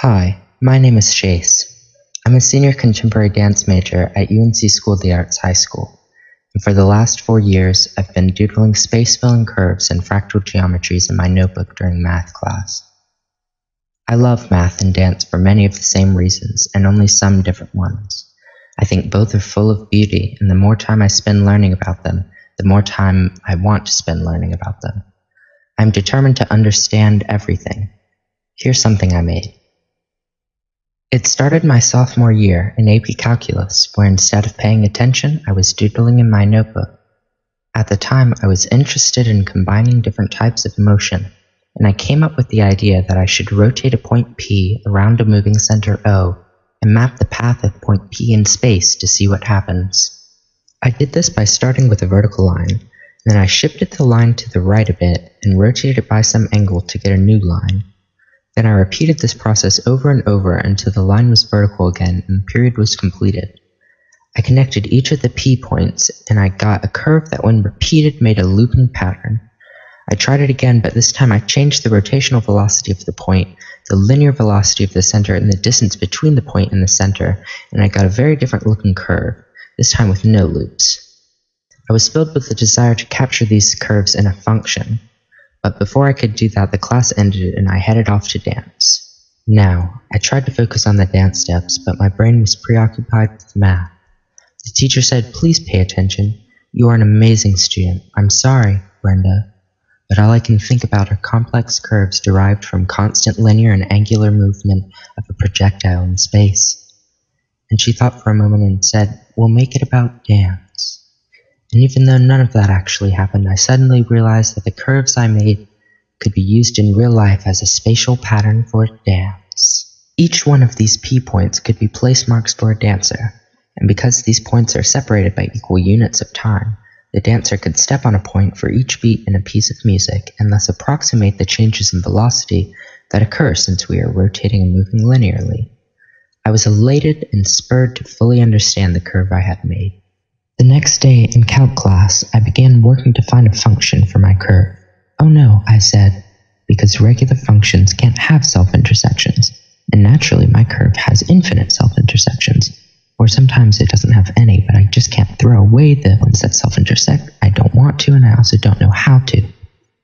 Hi, my name is Chase. I'm a senior contemporary dance major at UNC School of the Arts High School, and for the last 4 years, I've been doodling space-filling curves and fractal geometries in my notebook during math class. I love math and dance for many of the same reasons, and only some different ones. I think both are full of beauty, and the more time I spend learning about them, the more time I want to spend learning about them. I'm determined to understand everything. Here's something I made. It started my sophomore year in AP Calculus, where instead of paying attention, I was doodling in my notebook. At the time, I was interested in combining different types of motion, and I came up with the idea that I should rotate a point P around a moving center O and map the path of point P in space to see what happens. I did this by starting with a vertical line, and then I shifted the line to the right a bit and rotated it by some angle to get a new line. Then I repeated this process over and over until the line was vertical again and the period was completed. I connected each of the P points, and I got a curve that when repeated made a looping pattern. I tried it again, but this time I changed the rotational velocity of the point, the linear velocity of the center, and the distance between the point and the center, and I got a very different looking curve, this time with no loops. I was filled with the desire to capture these curves in a function. But before I could do that, the class ended and I headed off to dance. Now, I tried to focus on the dance steps, but my brain was preoccupied with math. The teacher said, "Please pay attention. You are an amazing student. I'm sorry, Brenda, but all I can think about are complex curves derived from constant linear and angular movement of a projectile in space." And she thought for a moment and said, "We'll make it about dance." And even though none of that actually happened, I suddenly realized that the curves I made could be used in real life as a spatial pattern for a dance. Each one of these P points could be place marks for a dancer, and because these points are separated by equal units of time, the dancer could step on a point for each beat in a piece of music and thus approximate the changes in velocity that occur since we are rotating and moving linearly. I was elated and spurred to fully understand the curve I had made. The next day in calc class, I began working to find a function for my curve. "Oh no," I said, because regular functions can't have self-intersections, and naturally my curve has infinite self-intersections. Or sometimes it doesn't have any, but I just can't throw away the ones that self-intersect. I don't want to, and I also don't know how to.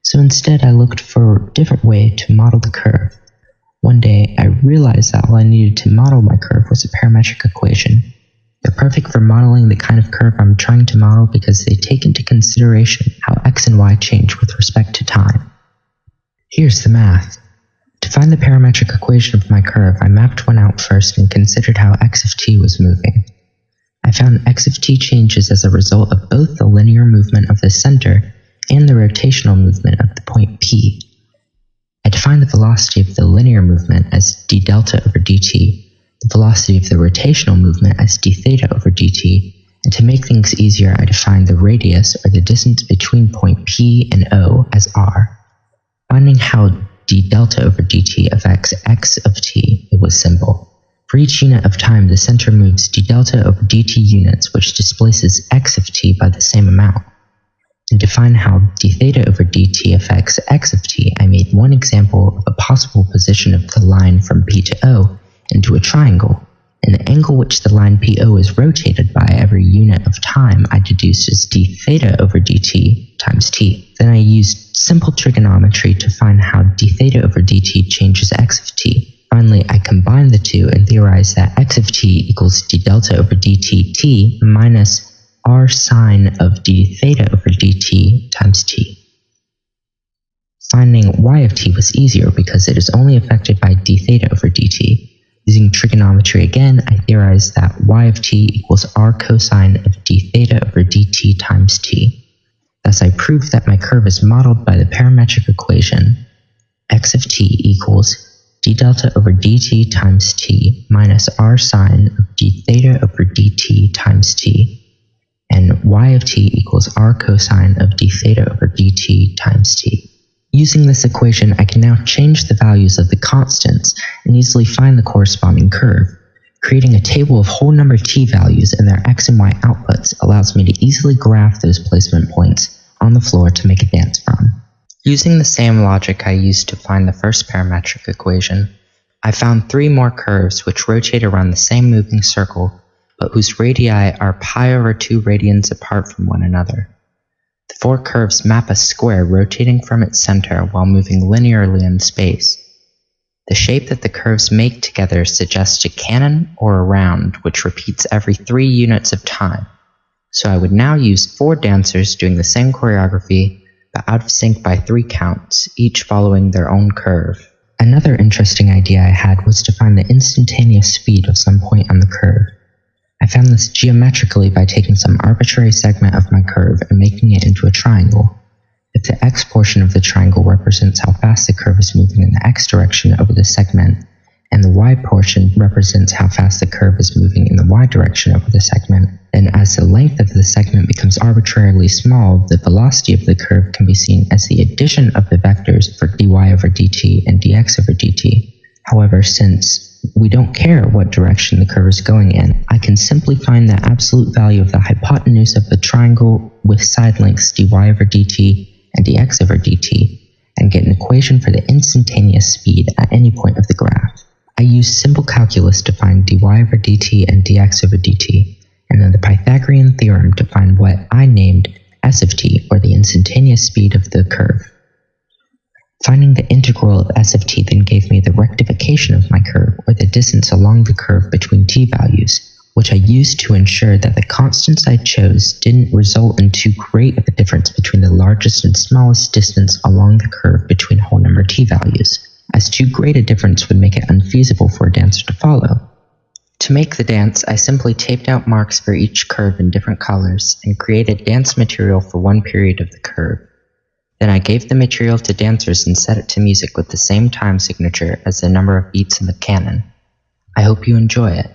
So instead I looked for a different way to model the curve. One day I realized that all I needed to model my curve was a parametric equation. They're perfect for modeling the kind of curve I'm trying to model because they take into consideration how x and y change with respect to time. Here's the math. To find the parametric equation of my curve, I mapped one out first and considered how x of t was moving. I found x of t changes as a result of both the linear movement of the center and the rotational movement of the point P. I defined the velocity of the linear movement as d delta over dt, the velocity of the rotational movement as d theta over dt, and to make things easier, I defined the radius, or the distance between point P and O, as r. Finding how d delta over dt affects x of t, it was simple. For each unit of time, the center moves d delta over dt units, which displaces x of t by the same amount. And to find how d theta over dt affects x of t, I made one example of a possible position of the line from P to O into a triangle, and the angle which the line PO is rotated by every unit of time I deduced as d theta over dt times t. Then I used simple trigonometry to find how d theta over dt changes x of t. Finally, I combined the two and theorized that x of t equals d delta over dt t minus r sine of d theta over dt times t. Finding y of t was easier because it is only affected by d theta over dt. Using trigonometry again, I theorized that y of t equals r cosine of d theta over dt times t. Thus I proved that my curve is modeled by the parametric equation x of t equals d delta over dt times t minus r sine of d theta over dt times t, and y of t equals r cosine of d theta over dt times t. Using this equation, I can now change the values of the constants and easily find the corresponding curve. Creating a table of whole number t values and their x and y outputs allows me to easily graph those placement points on the floor to make a dance from. Using the same logic I used to find the first parametric equation, I found 3 more curves which rotate around the same moving circle, but whose radii are pi/2 radians apart from one another. The 4 curves map a square rotating from its center while moving linearly in space. The shape that the curves make together suggests a cannon or a round which repeats every 3 units of time. So I would now use 4 dancers doing the same choreography, but out of sync by 3 counts, each following their own curve. Another interesting idea I had was to find the instantaneous speed of some point on the curve. I found this geometrically by taking some arbitrary segment of my curve and making it into a triangle. If the x portion of the triangle represents how fast the curve is moving in the x direction over the segment, and the y portion represents how fast the curve is moving in the y direction over the segment, then as the length of the segment becomes arbitrarily small, the velocity of the curve can be seen as the addition of the vectors for dy/dt and dx/dt. However, since we don't care what direction the curve is going in, I can simply find the absolute value of the hypotenuse of the triangle with side lengths dy/dt and dx/dt, and get an equation for the instantaneous speed at any point of the graph. I used simple calculus to find dy/dt and dx/dt, and then the Pythagorean theorem to find what I named s of t, or the instantaneous speed of the curve. Finding the integral of s of t then gave me the rectification of my curve, or the distance along the curve between t values, which I used to ensure that the constants I chose didn't result in too great of a difference between the largest and smallest distance along the curve between whole number t values, as too great a difference would make it unfeasible for a dancer to follow. To make the dance, I simply taped out marks for each curve in different colors and created dance material for one period of the curve. Then I gave the material to dancers and set it to music with the same time signature as the number of beats in the canon. I hope you enjoy it.